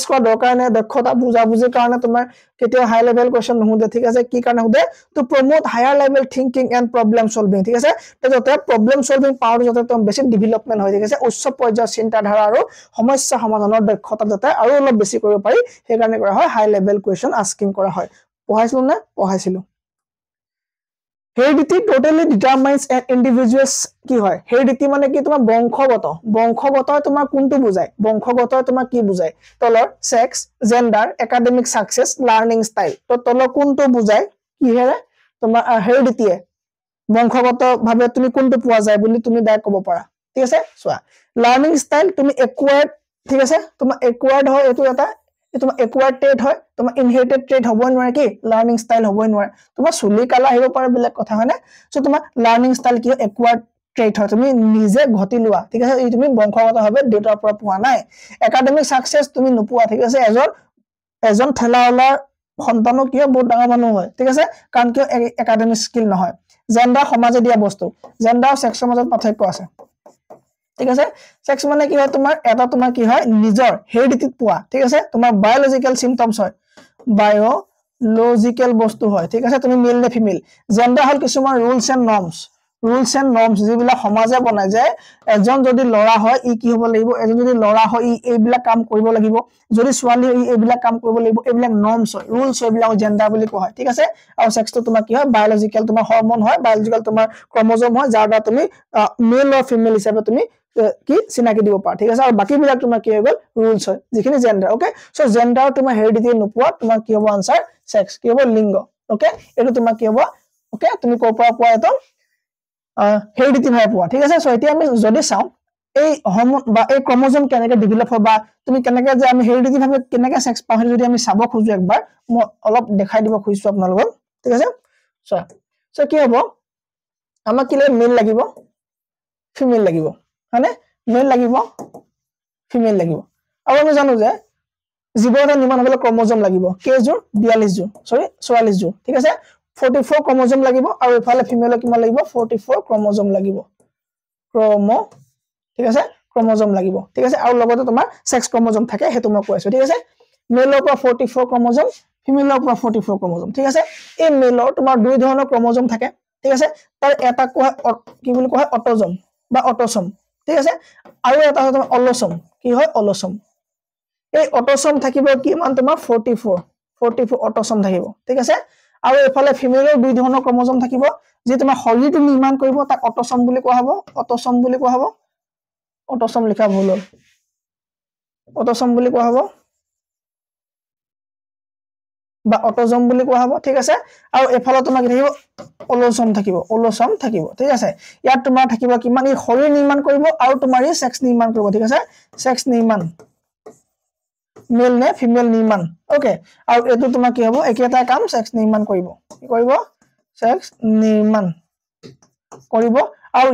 কৰা দৰকাৰ নাই দক্ষতা বুজা বুজি কাৰণে তোমাৰ কেতিয়া হাই লেভেল কোৱেশ্চন নহুদে ঠিক আছে কি কাৰণে হুদে to promote higher level thinking and problem solving ঠিক আছে তেজতে problem solving power যতে তুমি বেছি ডেভেলপমেন্ট হৈ ঠিক আছে উচ্চ পৰ্যায়ৰ চিন্তা ধাৰা আৰু সমস্যা সমাধানৰ দক্ষতা যতে আৰু অলপ বেছি কৰিব পাৰি সেই কাৰণে কৰা হয় হাই লেভেল কোৱেশ্চন আস্কিং কৰা হয় পঢ়াইছিলো heredity totally determines an individual's কি হয় heredity মানে কি তোমাৰ বংশগত তোমাৰ কোনটো বুজায় বংশগত তোমাৰ কি বুজায় তলৰ sex gender academic success learning style তো তলৰ কোনটো বুজায় কি হেৰে তোমাৰ heredity বংশগত ভাবে তুমি কোনটো পোৱা যায় বুলি তুমি দাই ক'ব পাৰা ঠিক আছে চোৱা learning style তুমি acquired ঠিক আছে তোমাৰ acquired হয় এটো এটা তোমাৰ acquired trait হয় তোমাৰ inherited trait হ'ব নোৱাৰে কি learning style হ'ব নোৱাৰে তোমাৰ চুলি কালা আহিব পাৰে বেলেগ কথা হয় না সো তোমাৰ learning style কি acquired trait হয় তুমি নিজে ঘটি লোৱা ঠিক আছে এই তুমি বংশগতভাৱে ডেটাৰ পৰা পোৱা নাই academic success তুমি নোপোৱা ঠিক আছে এজন ঠেলাওলাৰ সন্তানো কি হয় বহুত ডাঙৰ মানুহ হয় ঠিক আছে কাৰণ কিয় একাডেমিক স্কিল নহয় জেন্ডাৰ সমাজে দিয়া বস্তু জেন্ডাৰ আৰু সেক্সৰ মাজত পাৰ্থক্য আছে ঠিক আছে সেক্স মানে কি হয় তোমাৰ এটা তোমাৰ কি হয় নিজৰ হেৰিডিটিত পোৱা ঠিক আছে তোমাৰ বায়োলজিক্যাল সিম্পটমস হয় বায়োলজিক্যাল বস্তু হয় ঠিক আছে তুমি মেল নে ফিমেল জেন্ডাৰ হল কিছুমান rules and norms যিবিলাক সমাজে বনাই যে এজন যদি লৰা হয় ই কি হ'ব লাগিব এজন যদি লৰা হয় ই এইবিলাক কাম কৰিব লাগিব যদি ছোৱালী হয় ই এইবিলাক কাম কৰিব লাগিব এইবিলাক নৰ্মস হয় rules হয় এইবিলাক জেন্ডাৰ বুলি কোৱা হয় ঠিক আছে আৰু সেক্সটো তোমাৰ কি হয় বায়োলজিক্যাল তোমাৰ হৰমন হয় বায়োলজিক্যাল তোমাৰ ক্ৰোমোজোম হয় যাৰ দ্বাৰা তুমি মেল আৰু ফিমেল হিচাপে তুমি কি চিনাকি দিব পাৰা ঠিক আছে আৰু বাকি বিলাক তোমাৰ কি হৈ গল rules হয় যিখিনি জেন্ডাৰ ওকে সো জেন্ডাৰ তোমাৰ হেৰিডিটি নোপোৱা তোমাৰ কি হ'ব আনসাৰ সেক্স কি হ'ব লিংগ ওকে এটো তোমাৰ কি হ'ব ওকে তুমি কৰ পৰা পোৱা এটো হেৰিডিটি ভাই পোৱা ঠিক আছে সো এতিয়া আমি যদি চাও এই হৰমন বা এই ক্ৰোমোজোম কেনেকৈ ডেভেলপ হয় বা তুমি কেনেকৈ যে আমি হেৰিডিটি ভাবে কেনেকৈ সেক্স পাওঁ যদি আমি চাব খুজো একবাৰ মই অলপ দেখাই দিব খুজিছো আপোনালোকক ঠিক আছে সো কি হ'ব আমাক কি লাগে মেল লাগিব ফিমেল লাগিব হয়নে মেল লাগিব ফিমেল লাগিব আৰু আমি জানো যে জীৱৰ এটা নিৰ্মাণ হ'বলৈ ক্ৰোমোজোম লাগিব কেইযোৰ 42 যোৰ সৰি 44 যোৰ ঠিক আছে 44 ক্ৰোমোজোম লাগিব আৰু ইফালে ফিমেলৰ কিমান লাগিব 44 ক্ৰোমোজোম লাগিব ঠিক আছে ক্ৰোমোজোম লাগিব ঠিক আছে আৰু লগতে তোমাৰ সেক্স ক্ৰোমোজোম থাকে হেতু মই কৈছো ঠিক আছে মেলৰ পৰা 44 ক্ৰোমোজোম ফিমেলৰ পৰা 44 ক্ৰোমোজোম ঠিক আছে এই মেলৰ তোমাৰ দুই ধৰণৰ ক্ৰোমোজোম থাকে ঠিক আছে তাৰ এটা কি বুলি কোৱা অটোজোম বা অটোসোম ঠিক আছে আৰু এটা হয় তোমাৰ অলোসোম কি হয় অলোসোম এই অটোসোম থাকিব কি মান তোমাৰ 44 অটোসোম থাকিব ঠিক আছে আৰু এফালে ফিমেলৰ দুই ধৰণৰ ক্ৰোমোজোম থাকিব যে তোমাৰ শৰীৰটো নিৰ্মাণ কৰিব তাক অটোসোম বুলি কোৱা হ'ব অটোসোম লিখা ভুল হ'ল অটোসোম বুলি কোৱা হ'ব বা অটোজোম বুলি কোৱা হ'ব ঠিক আছে আৰু এফালে তোমাৰ কি থাকিব অলোসোম থাকিব ঠিক আছে ইয়াত তোমাৰ থাকিব কিমান এই শৰীৰ নিৰ্মাণ কৰিব আৰু তোমাৰ এই সেক্স নিৰ্মাণ কৰিব ঠিক আছে সেক্স নিৰ্মাণ মেল নে ফিমেল নিৰ্মাণ ওকে আৰু এটো তোমাৰ কি হ'ব একেটা কাম সেক্স নিৰ্মাণ কৰিব কি কৰিব সেক্স নিৰ্মাণ কৰিব আৰু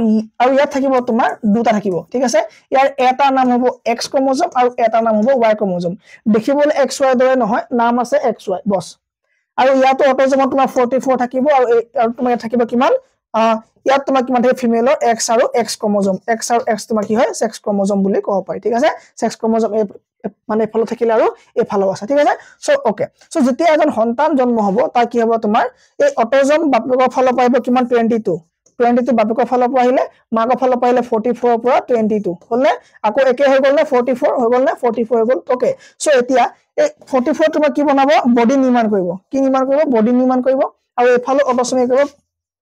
ইয়াত থাকিব তোমাৰ দুটা থাকিব ঠিক আছে ইয়াৰ এটা নাম হ'ব এক্স ক্ৰোমোজোম আৰু এটা নাম হ'ব ওয়াই ক্ৰোমোজোম দেখিবলৈ এক্স ওয়াই দৰে নহয় নাম আছে এক্স ওয়াই বস আৰু ইয়াতো অটোজোমত তোমাৰ 44 থাকিব আৰু তোমাৰ থাকিব কিমান ইয়াত তোমাৰ কিমান থাকে ফিমেলৰ এক্স আৰু এক্স ক্ৰোমোজোম এক্স আৰু এক্স তোমাৰ কি হয় সেক্স ক্ৰোমোজোম বুলি ক'ব পাৰি ঠিক আছে সেক্স ক্ৰোমোজোম মানে এফালে থাকিলে আৰু এফালেও আছে ঠিক আছে সো ওকে সো যেতিয়া এজন সন্তান জন্ম হ'ব তাৰ কি হ'ব তোমাৰ এই অটোজোম বাপেকৰ ফালৰ পৰা আহিব কিমান 22 বাপেকৰ ফালৰ পৰা আহিলে মাকৰ ফালৰ পৰা আহিলে 44 ৰ পৰা 22 হ'লনে আকৌ একে হৈ গ'ল নে 44 হৈ গ'ল নে 44 হৈ গ'ল ওকে সো এতিয়া এই 44 তোমাৰ কি বনাব বডি নিৰ্মাণ কৰিব বডি নিৰ্মাণ কৰিব আৰু এফালে অটোসোমে কৰিব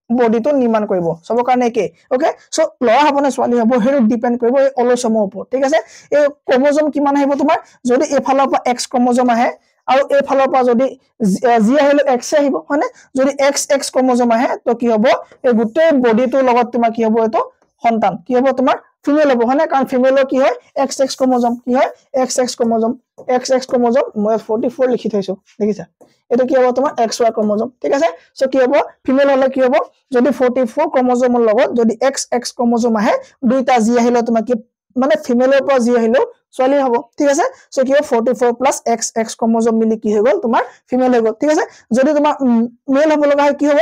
বডিটো নিৰ্মাণ কৰিব সব কাৰণে একে ওকে সো লৰা হ'ব নে ছোৱালী হ'ব হেটো ডিপেন্ড কৰিব এই অলোসোমৰ ওপৰত ঠিক আছে এই ক্ৰোমোজোম কিমান আহিব তোমাৰ যদি এফালৰ পৰা এক্স ক্ৰোমোজোম আহে আৰু এফালৰ পৰা যদি জি আহিলে এক্স আহিব হয়নে যদি এক্স ক্ৰোমোজোম আহে তো কি হ'ব এই গোটেই বডিটোৰ লগত তোমাৰ কি হ'ব এটো সন্তান কি হ'ব তোমাৰ ফিমেল হ'ব হয়নে কাৰণ ফিমেলৰ কি হয় এক্স ক্ৰোমোজোম কি হয় এক্স ক্ৰোমোজোম মই 44 লিখি থৈছো দেখিছা এটো কি হ'ব তোমাৰ এক্স ওয়াই ক্ৰোমোজোম ঠিক আছে সো কি হ'ব ফিমেল হলে কি হ'ব যদি 44 ক্ৰোমোজোমৰ লগত যদি এক্স ক্ৰোমোজোম আহে দুইটা জি আহিলে তোমাৰ কি মানে ফিমেলৰ পৰা জি আহিলো ছোৱালী হ'ব ঠিক আছে সো কি হ'ব 44 প্লাস এক্স ক্ৰোমোজোম মিলি কি হৈ গ'ল তোমাৰ ফিমেল হৈ গ'ল ঠিক আছে যদি তোমাৰ মেল হ'ব লগা হয় কি হ'ব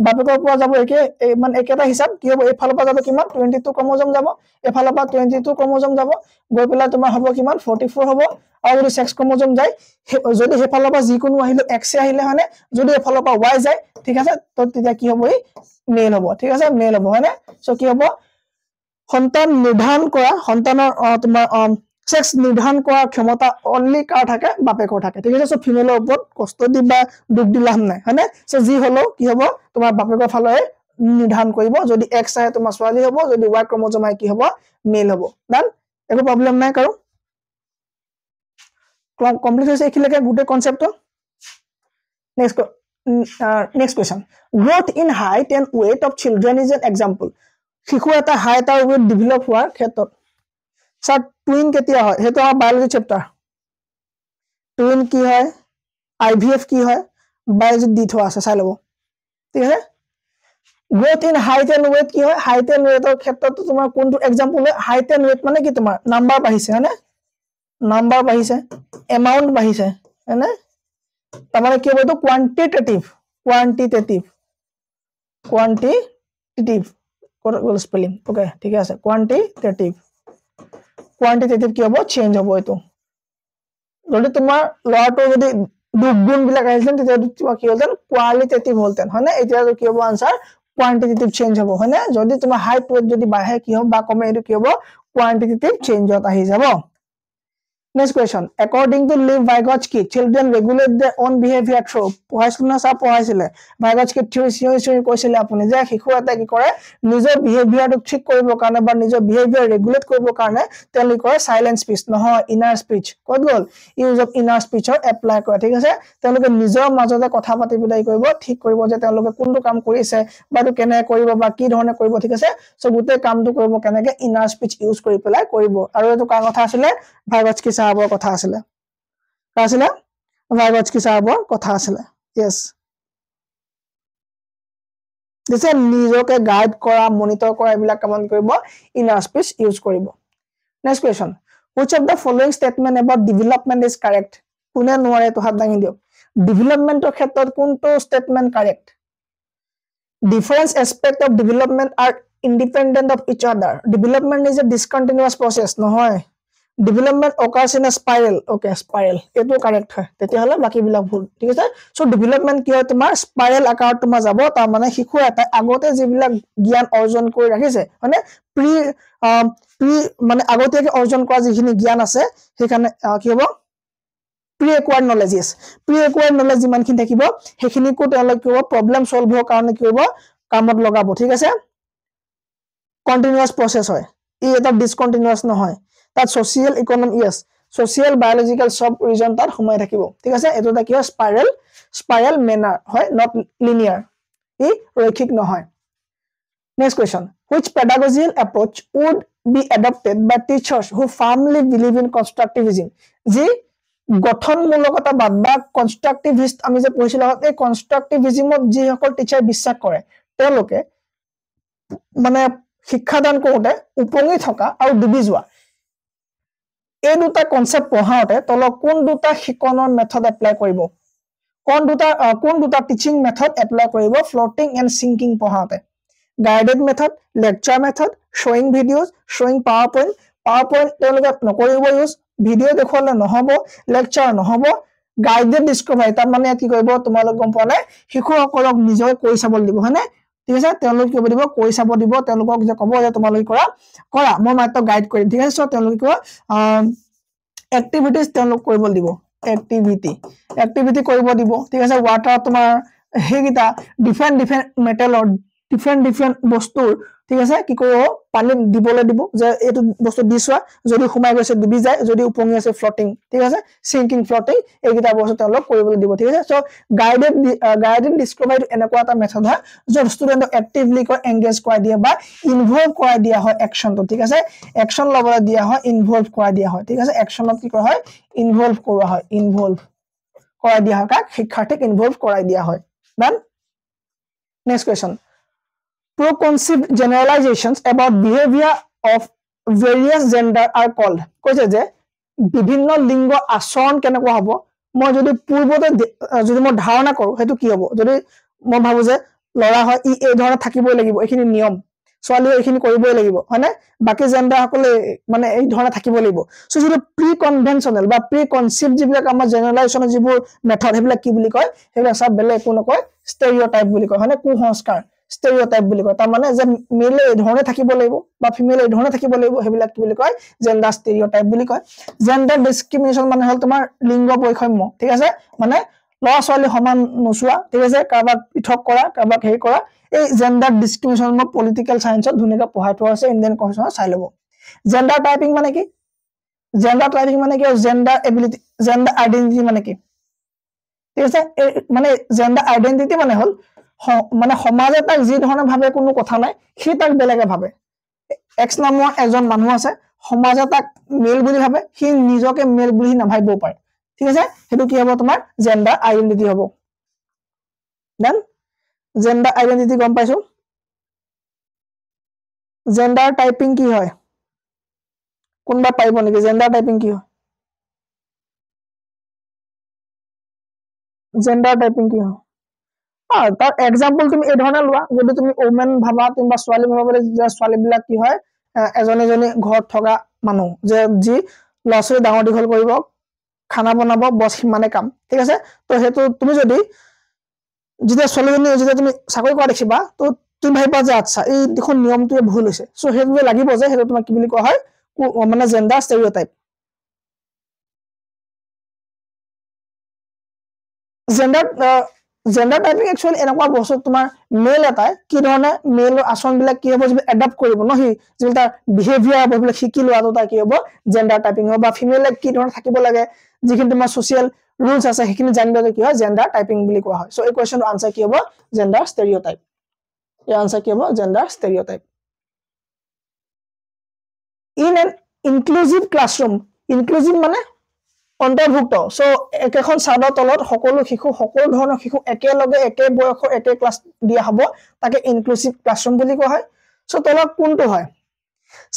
বাপেকৰ পৰা যাব একে মানে একেটা হিচাপ কি হ'ব এই ফালৰ পৰা যাব কিমান 22 ক্ৰোমোজোম যাব এফালৰ পৰা 22 ক্ৰোমোজোম যাব গৈ পেলাই তোমাৰ হ'ব কিমান 44 হ'ব আৰু যদি সেক্স ক্ৰোমোজোম যায় যদি হেফালৰ পৰা যিকোনো আহিলে এক্স আহিলে হয়নে যদি এফালৰ পৰা ওয়াই যায় ঠিক আছে তো তেতিয়া কি হ'ব এই মেল হ'ব ঠিক আছে মেল হ'ব হয়নে সো কি হ'ব সন্তান নিৰ্ধাৰণ কৰা সন্তানৰ তোমাৰ সেক্স নিৰ্ধাৰণ কৰা ক্ষমতা অনলি কাৰ থাকে বাপেকৰ থাকে ঠিক আছে সো ফিমেলৰ ওপৰত কষ্ট দি বা দুখ দি লাভ নাই হয়নে সো যি হলো কি হ'ব তোমাৰ বাপেকৰ ফালে নিৰ্ধাৰণ কৰিব যদি এক্স আহে তোমাৰ ছোৱালী হ'ব যদি ওয়াই ক্ৰোমোজোম আহে কি হ'ব মেল হ'ব ডান একো প্ৰবলেম নাই কাৰো কমপ্লিট হৈছে এখিলৈকে গুটে কনসেপ্টটো next question growth in height and weight of children is an example শিশু এটা হাইট আৰু weight ডেভেলপ হোৱাৰ ক্ষেত্ৰত স্যাৰ টুইন কেতিয়া হয় হেতু আমাৰ বায়োলজি চেপ্টাৰ টুইন কি হয় আইভিএফ কি হয় বায়োলজি দি থোৱা আছে চাই লব ঠিক আছে growth in height and weight কি হয় height and weight ৰ ক্ষেত্ৰত তোমাৰ কোনটো एग्जांपल হয় height and weight মানে কি তোমাৰ নাম্বাৰ বাঢ়িছে হয়নে নাম্বাৰ বাঢ়িছে এমাউন্ট বাঢ়িছে হয়নে তাৰমানে কি হ'ব এইটো কোৱান্টিটেটিভ কোড স্পেলিং ওকে ঠিক আছে কোৱান্টিটেটিভ কি হ'ব চেঞ্জ হ'ব এইটো যদি তোমাৰ ল'ৰাটো যদি দুগুণ বিলাক আহিছিল তেতিয়া তোমাৰ কি হ'লতেন কোৱালিটেটিভ হ'লতেন হয়নে এতিয়া কি হ'ব আনসাৰ কোৱান্টিটেটিভ চেঞ্জ হ'ব হয়নে যদি তোমাৰ হাইট ৱেট যদি বাঢ়ে কি হ'ব বা কমে এইটো কি হ'ব কোৱান্টিটেটিভ চেঞ্জত আহি যাব Next question. According to Lev Vygotsky, children regulate their own behavior through. পঢ়াইছিলে সব পঢ়াইছিলে Vygotsky থিওৰি কৈছিলে আপুনি যে শিশু এটা কি কৰে নিজৰ বিহেভিয়াৰটো ঠিক কৰিব কাৰণে বা নিজৰ বিহেভিয়াৰ ৰেগুলেট কৰিব কাৰণে তেওঁলোকৰ সাইলেন্ট স্পিচ নহয় ইনাৰ স্পিচ ক'ত গ'ল ইউজ অফ ইনাৰ স্পিচৰ এপ্লাই কৰে ঠিক আছে তেওঁলোকে নিজৰ মাজতে কথা পাতি বিলাই কৰিব ঠিক কৰিব যে তেওঁলোকে কোনটো কাম কৰিছে বা তো কেনে কৰিব বা কি ধৰণে কৰিব ঠিক আছে সো গুটে কামটো কৰিব কেনেকে ইনাৰ স্পিচ ইউজ কৰি পেলাই কৰিব আৰু এটো কাৰ কথা আছিল Vygotsky সাহাবৰ কথা আছিল কাছিলে Vygotsky সাহাবৰ কথা আছিল yes দিছে নিজকে গাইড কৰা মনিটৰ কৰা এইবিলাক কাম কৰিব ইনাৰ স্পিচ ইউজ কৰিব next question which of the following statement about development is correct কোনে নোৱাৰে তো হাত দাঙি দিও developmentor ক্ষেত্ৰত কোনটো statement correct different aspects of development are independent of each other development is a discontinuous process নহয় development occurs in a spiral okay spiral eto correct হয় তেতিয়া হলে বাকি বিলাক ভুল ঠিক আছে সো development কি হয় তোমাৰ spiral আকাৰত তোমাৰ যাব তাৰ মানে শিশু এটা আগতে যিবিলাক জ্ঞান অৰ্জন কৰি ৰাখিছে মানে প্ৰি মানে আগতে অৰ্জন কৰা যিখিনি জ্ঞান আছে সেইখানে কি হ'ব pre-acquired knowledge yes pre-acquired knowledge যিমানখিনি থাকিব সেইখিনি কো তেওঁলোক কি হ'ব প্ৰবলেম সলভ হোৱাৰ কাৰণে কি হ'ব কামত লগাব ঠিক আছে কন্টিনিউয়াস প্ৰসেস হয় ই এটা ডিসকন্টিনিউয়াস নহয় that social economy yes social biological sub region তার সময় থাকিব ঠিক আছে এটোটা কি হয় spiral manner হয় not linear ই রৈখিক নহয় next question which pedagogical approach would be adopted by teachers who firmly believe in constructivism যি গঠনমূলকতাবাদ বা কনস্ট্রাকটিভিস্ট আমি যে পঢ়িছিলো এই কনস্ট্রাকটিভিজমত যি সকল টিচাৰ বিশ্বাস কৰে তেওঁলোকে মানে শিক্ষাদান কৰোতে উপঙি থকা আৰু ডুবি যোৱা এই দুটা কনসেপ্ট পঢ়াওতে তল কোন দুটা শিকনৰ মেথড এপ্লাই কৰিব কোন দুটা টিচিং মেথড এপ্লাই কৰিব ফ্লোটিং এন্ড সিঙ্কিং পঢ়াওতে guided method lecture method showing videos showing PowerPoint তেওঁলোকে নকৰিব ইউজ ভিডিও দেখুৱালে নহব লেকচাৰ নহব গাইডেড ডিসকভাৰী তাৰ মানে কি কৰিব তোমালোক গম পোৱা নাই শিশুসকলক নিজে কৈ চাব দিব হয়নে ঠিক আছে তেওঁলোক কি দিব কৈ চাব দিব তেওঁলোকক যে ক'ব যে তোমালোক কৰা মই মাত্ৰ গাইড কৰিম ঠিক আছে সো তেওঁলোক এক্টিভিটিজ তেওঁলোক কৰিব দিব এক্টিভিটি কৰিব দিব ঠিক আছে ওয়াটাৰ তোমাৰ হেগিটা ডিফাৰেন্ট মেটেলৰ ডিফাৰেন্ট বস্তুৰ ঠিক আছে কি কৰিব পানী দিবলে দিব যে এটো বস্তু দিছোৱা যদি ঘুমাই গৈছে ডুবি যায় যদি উপঙি আছে ফ্লোটিং ঠিক আছে সিঙ্কিং ফ্লোটিং এইগিটা বস্তু তেওঁলোক কৰিবলৈ দিব ঠিক আছে সো গাইডেড ডিসকভাৰী এনেকুৱা এটা মেথড হয় য'ত ষ্টুডেন্টক এক্টিভলি এংগেজ কৰা দিয়া বা ইনভলভ কৰা দিয়া হয় একশনটো ঠিক আছে একশন লবলৈ দিয়া হয় ইনভলভ কৰা দিয়া হয় ঠিক আছে একশনত কি কৰা হয় ইনভলভ কৰা হয় কাক শিক্ষাৰ্থীক ইনভলভ কৰাই দিয়া হয় done next question preconceived generalizations about behavior of various gender are called কৈছে যে বিভিন্ন লিঙ্গ আচৰণ কেনেকুৱা হ'ব মই যদি পূৰ্বতে যদি মই ধাৰণা কৰো হেতু কি হ'ব যদি মই ভাবো যে লৰা হয় ই এই ধৰণে থাকিবই লাগিব এইখিনি নিয়ম ছোৱালী এইখিনি কৰিবই লাগিব হয়নে বাকি জেন্ডাৰ সকলে মানে এই ধৰণে থাকিব লাগিব সো যদি প্ৰি কনভেনশনাল বা প্ৰি কনসিভ যিবিলাক আমাৰ জেনাৰেলাইজেশন যিবোৰ মেথড হেবিলাক কি বুলি কয় হেবিলাক সব বেলে একো নকয় ষ্টেৰিঅটাইপ বুলি কয় হয়নে কুসংস্কাৰ ষ্টেৰিঅটাইপ বুলি কয় তাৰ মানে যে মেলে এই ধৰণে থাকিব লাগিব বা ফিমেল এই ধৰণে থাকিব লাগিব হেবিলাক কি বুলি কয় জেন্ডাৰ ষ্টেৰিঅটাইপ বুলি কয় জেন্ডাৰ ডিসক্ৰিমিনেশন মানে হল তোমাৰ লিঙ্গ বৈষম্য ঠিক আছে মানে লৰা ছোৱালী সমান নচোৱা ঠিক আছে কাবাক পৃথক কৰা কাবাক হেৰি কৰা এই জেন্ডাৰ ডিসক্ৰিমিনেশন মই পলিটিক্যাল সায়েন্সত ধুনিকা পঢ়াই থোৱা আছে ইন্ডিয়ান কনস্টিটিউশন চাই লব জেন্ডাৰ টাইপিং মানে কি জেন্ডাৰ এবিলিটি জেন্ডাৰ আইডেন্টিটি মানে কি ঠিক আছে মানে জেন্ডাৰ আইডেন্টিটি মানে হল মানে সমাজে তাক যি ধৰণে ভাবে কোনো কথা নাই সি তাক বেলেগে ভাবে এক্স নামৰ এজন মানুহ আছে সমাজে তাক মেল বুলি ভাবে সি নিজকে মেল বুলি নাভাবিব পাৰে ঠিক আছে হেতু কি হ'ব তোমাৰ জেন্ডাৰ আইডেন্টিটি হ'ব দেন জেন্ডাৰ আইডেন্টিটি গম পাইছো জেন্ডাৰ টাইপিং কি হয় কোনবা পাইব নেকি জেন্ডাৰ টাইপিং কি হয় জেন্ডাৰ টাইপিং কি হয় তাৰ এক্সাম্পল তুমি এই ধৰণে লোৱা যদি তুমি ওমেন ভাবা তুমি ছোৱালী ভাবা বলে ছোৱালী বিলাক কি হয় এজনী ঘৰত থকা মানুহ যে যি ল'ৰা ছোৱালী ডাঙৰ দীঘল কৰিব খানা বনাব বছ সিমানে কাম ঠিক আছে তো হেতু তুমি যদি যেতিয়া ছোৱালীজনী যেতিয়া তুমি চাকৰি কৰা দেখিবা তো তুমি ভাবিবা যে আচ্ছা এই দেখোন নিয়মটোৱে ভুল হৈছে সো হেতুৱে লাগিব যে হেতু তোমাক কি বুলি কোৱা হয় মানে জেন্ডাৰ ষ্টেৰিঅটাইপ জেন্ডাৰ টাইপিং একচুৱেলি এনেকুৱা বস্তু তোমাৰ মেল এটাই কি ধৰণে মেলৰ আচৰণবিলাক কি হ'ব যদি এডাপ্ট কৰিব ন সি যদি তাৰ বিহেভিয়াৰ এইবিলাক শিকি লোৱাটো তাৰ কি হ'ব জেন্ডাৰ টাইপিং হ'ব বা ফিমেলে কি ধৰণে থাকিব লাগে যিখিনি তোমাৰ ছ'চিয়েল ৰুলছ আছে সেইখিনি জানিলে কি হয় জেন্ডাৰ টাইপিং বুলি কোৱা হয় সো এই কোৱেশ্চনটোৰ আনসাৰ কি হ'ব জেন্ডাৰ ষ্টেৰিঅটাইপ এই আনসাৰ কি হ'ব জেন্ডাৰ ষ্টেৰিঅটাইপ ইন এন ইনক্লুজিভ ক্লাছৰুম ইনক্লুজিভ মানে অন্তৰ্ভুক্ত সো একেখন ছাদৰ তলত সকলো ধৰণৰ শিশু একেলগে একে বয়সৰ একে ক্লাছ দিয়া হ'ব তাকে ইনক্লুসিভ ক্লাছৰুম বুলি কোৱা হয় সো তলত কোনটো হয়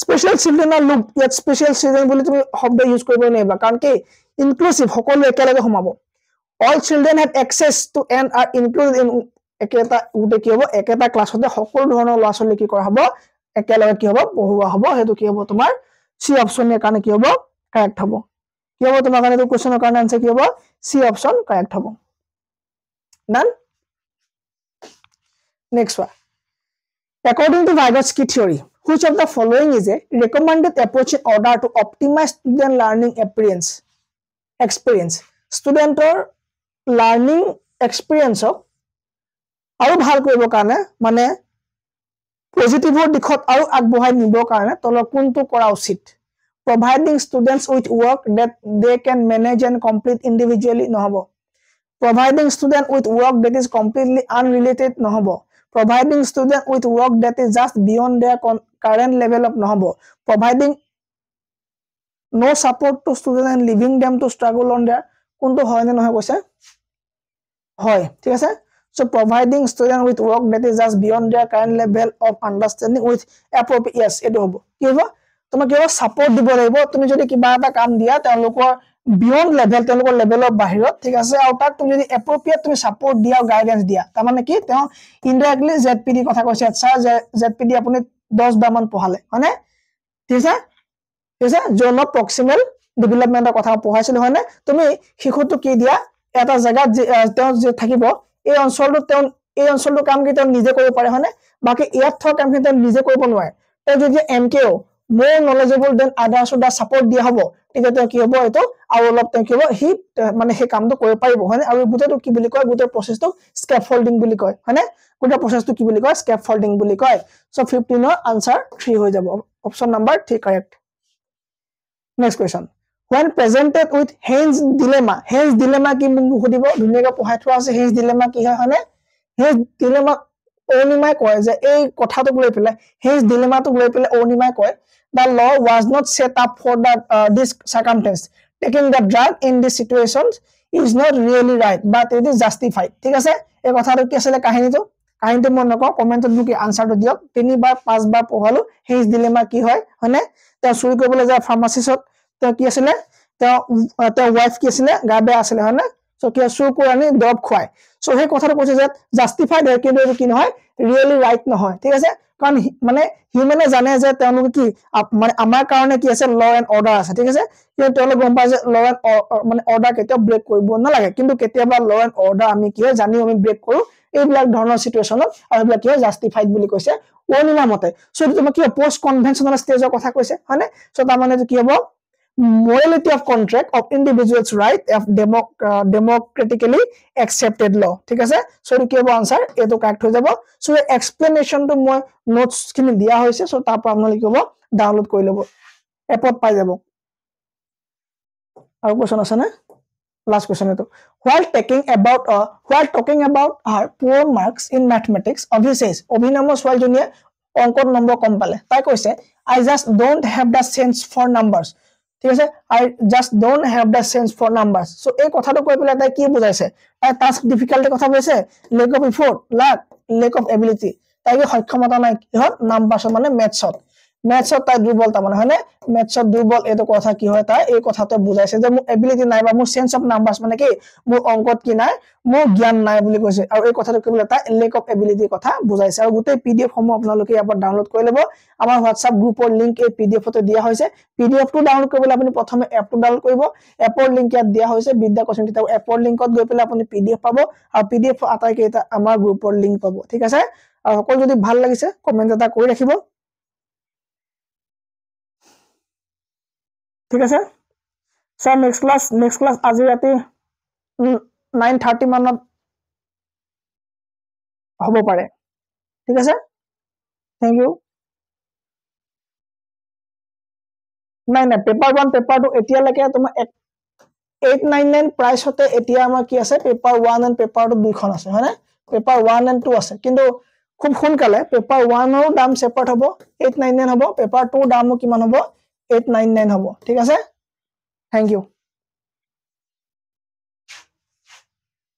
স্পেশাল চিলড্ৰেন আৰ লুক ইয়াত স্পেশাল চিলড্ৰেন বুলি তুমি শব্দ ইউজ কৰিব নোৱাৰিবা কাৰণ কি ইনক্লুসিভ সকলো একেলগে সোমাব all children have access to and are included in একেটা উতে কি হ'ব একেটা ক্লাছতে সকলো ধৰণৰ ল'ৰা ছোৱালী কি কৰা হ'ব একেলগে কি হ'ব পঢ়ুৱা হ'ব হেতু কি হ'ব তোমাৰ সি অপচনৰ কাৰণে কি হ'ব কাৰেক্ট হ'ব কি হ'ব তোমাৰ কাৰণে কোৱেশ্চনৰ কাৰণে আনসাৰ কি হ'ব সি অপচন কাৰেক্ট হ'ব done next one according to Vygotsky theory which of the following is a recommended approach in order to optimize student learning experience studentor learning experience আৰু ভাল কৰিব কাৰণে মানে পজিটিভৰ দিশত আৰু আগবঢ়াই নিবৰ কাৰণে তলৰ কোনটো কৰা উচিত providing students with work that they can manage and complete individually নহব providing students with work that is completely unrelated নহব providing students with work that is just beyond their current level of নহব providing no support to students and leaving them to struggle on their কোনটো হয় নে নহয় কৈছে হয় ঠিক আছে so providing students with work that is just beyond their current level of understanding with appropriate yes এটো হ'ব কি হ'ব তোমাক কিবা সাপোর্ট দিব লাগিব তুমি যদি কিবা এটা কাম দিয়া তেওঁলোকৰ বিয়ন্ড লেভেল তেওঁলোকৰ লেভেলৰ বাহিৰত ঠিক আছে আৰু তাক তুমি যদি এপ্ৰোপ্ৰিয়েট তুমি সাপোৰ্ট দিয়া গাইডেন্স দিয়া তাৰ মানে কি তেওঁ ইনডাইৰেক্টলি জেডপিডি কথা কৈছে আচ্ছা জেডপিডি আপুনি 10 বাৰ মান পঢ়ালে মানে ঠিক আছে জোন অফ প্ৰক্সিমেল ডেভেলপমেন্টৰ কথা পঢ়াইছিল হয়নে তুমি শিশুটো কি দিয়া এটা জায়গাত তেওঁ যে থাকিব এই অঞ্চলটো কাম কি তেওঁ নিজে কৰিব পাৰে হয়নে বাকি ইয়াত থকা কাম কি তেওঁ নিজে কৰিব নোৱাৰে তেওঁ যদি এমকেও more knowledgeable than others that support দিয়া হ'ব তেতিয়া তেওঁ কি হ'ব এটো আৰু অলপ তেওঁ কি হ'ব হি মানে হে কামটো কৰিব পাৰিব হয়নে আৰু গুটেটো কি বুলি কয় গুটে প্ৰসেসটো স্কেফোল্ডিং বুলি কয় হয়নে গুটে প্ৰসেসটো কি বুলি কয় স্কেফোল্ডিং বুলি কয় সো 15 ৰ আনসাৰ 3 হৈ যাব option number 3 correct next question when presented with Haynes dilemma কি মোক সুধিব ধুনীয়াকৈ পঢ়াই থোৱা আছে Haynes dilemma কি হয় হয়নে Haynes dilemma অনিমাই কয় যে এই কথাটো লৈ পেলাই Haynes dilemma টো লৈ পেলাই অনিমাই কয় the law was not set up for this circumstance taking the drug in this situation is not really right but it is justified ঠিক আছে এই কথাটো কি আছে কাহিনীটো মই নকওঁ কমেন্টত মোক আনসাৰটো দিয়ক 3 বাৰ 5 বাৰ পঢ়ালো Haynes dilemma কি হয় হয়নে তে চুৰি কৰিবলৈ যায় ফাৰ্মাসিস্টত তে কি আছিল তে ওয়াইফ কি আছিল গা বেয়া আছিল হয়নে সো কি চুৰ কৰি আনি দৰব খুৱাই সো সেই কথাটো কৈছে যে জাস্টিফাইড হয় কিন্তু কি নহয় ৰিয়েলি ৰাইট নহয় ঠিক আছে কাৰণ মানে হিউমেনে জানে যে তেওঁলোক কি মানে আমাৰ কাৰণে কি আছে ল এণ্ড অৰ্ডাৰ আছে ঠিক আছে কিন্তু তেওঁলোক গম পায় যে ল এণ্ড মানে অৰ্ডাৰ কেতিয়াও ব্ৰেক কৰিব নালাগে কিন্তু কেতিয়াবা ল এণ্ড অৰ্ডাৰ আমি কি হয় জানি আমি ব্ৰেক কৰো এইবিলাক ধৰণৰ সিচুৱেচনত আৰু এইবিলাক কি হয় জাস্টিফাইড বুলি কৈছে অনিমা মতে সো তুমি কি পোষ্ট কনভেনশনাল ষ্টেজৰ কথা কৈছে হয়নে সো তাৰ মানে কি হ'ব morality of contract of individuals right of democratically accepted law ঠিক আছে সো কি হ'ব আনসার এটো কারেক্ট হৈ যাব সো এক্সপ্লেনেশন তো মই নোটস খিনি দিয়া হৈছে সো তাৰ পৰা আপোনালোকে কি হ'ব ডাউনলোড কৰি ল'ব এপত পাই যাব আৰু কোৱেশ্চন আছে না লাষ্ট কোৱেশ্চন এটো while talking about her poor marks in mathematics অভিনামৰ ছোৱালীজনীয়ে অংকত নম্বৰ কম পালে তাই কৈছে I just don't have the sense for numbers ঠিক আছে I just don't have the sense for numbers so এই কথাটো কৈ পেলাই তাই কি বুজাইছে তাই টাস্ক ডিফিকাল্টি কথা কৈছে lack of effort lack of ability তাইৰ সক্ষমতা নাই কি হয় নাম্বাৰছ মানে মেথছত মেথছত তাই দুৰ্বল তাৰমানে হয়নে মেথছত দুৰ্বল এইটো কথা কি হয় তাই এই কথাটো বুজাইছে যে মোৰ এবিলিটি নাই বা মোৰ সেন্স অফ নাম্বাৰছ মানে কি মোৰ অংকত কি নাই মোৰ জ্ঞান নাই বুলি কৈছে আৰু এই কথাটো কি বোলে তাই লেক অফ এবিলিটি কথা বুজাইছে আৰু গোটেই পিডিএফ সমূহ আপোনালোকে ইয়াৰ পৰা ডাউনলোড কৰি ল'ব আমাৰ হোৱাটছআপ গ্ৰুপৰ লিংক এই পিডিএফতে দিয়া হৈছে পিডিএফটো ডাউনলোড কৰিবলৈ আপুনি প্ৰথমে এপটো ডাউনলোড কৰিব এপৰ লিংক ইয়াত দিয়া হৈছে বিদ্যা কোচিং কিতাপ এপৰ লিংকত গৈ পেলাই আপুনি পিডিএফ পাব আৰু পিডিএফ আটাইকেইটা আমাৰ গ্ৰুপৰ লিংক পাব ঠিক আছে আৰু সকলো যদি ভাল লাগিছে কমেন্ট এটা কৰি ৰাখিব ঠিক আছে স্যাৰ নেক্সট ক্লাস আজি ৰাতি 9:30 মানত হ'ব পাৰে ঠিক আছে থ্যাংক ইউ নাই নাই পেপাৰ 1 পেপাৰ 2 এতিয়ালৈকে তোমাৰ 899 প্ৰাইস হতে এতিয়া আমাৰ কি আছে পেপাৰ 1 এন্ড পেপাৰ 2 দুইখন আছে হয়নে পেপাৰ 1 এন্ড 2 আছে কিন্তু খুব সোনকালে পেপাৰ 1 ৰ দাম সেপাৰেট হ'ব 899 হ'ব পেপাৰ 2 দামো কিমান হ'ব 899 হ'ব ঠিক আছে থ্যাংক ইউ